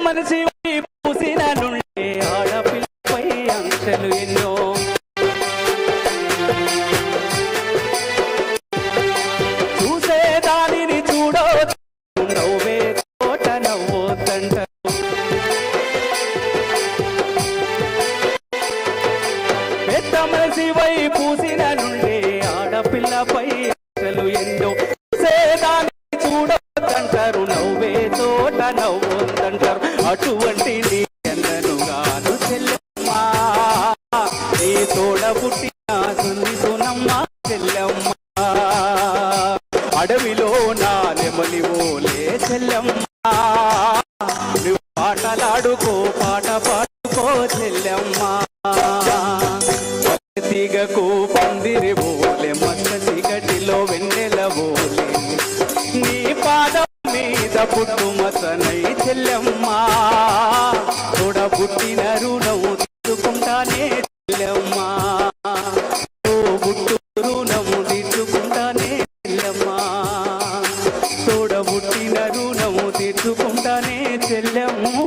మనిషి పూసిన నుండి ఆడపిల్లపై ఆంక్షలు ఎన్నో చూసేదానిని చూడో నవ్వే తోట నవ్వొద్దంటారు పెద్ద మనిషి పూసిన నుండి ఆడపిల్లపై ఆంక్షలు ఎన్నో చూసేదానిని చూడొద్దంటారు నవ్వే తోట నవ్వొద్దంటారు అటువంటి నీ ఎన్ననుగాను చెల్లెమ్మ నీ తోడ పుట్టిన సుంది సునమ్మ చెల్లెమ్మ అడవిలో నా నెమలి ఓలే చెల్లెమ్మ నువ్వు పాటలాడుకో పాట పాడుకో చెల్లెమ్మ తీగకు పందిరి ఓలే మక్క చీకటిలో వెన్నెల ఓలే నీ పాదం మీద పుట్టుమతనై చెల్లెమ్మ తోడ పుట్టిన రుణం తీర్చుకుంటానే చెల్లెమ్మ పుట్టు రుణం తీర్చుకుంటానే చెల్లెమ్మ తోడ పుట్టిన రుణం తీర్చుకుంటానే చెల్లెమ్మ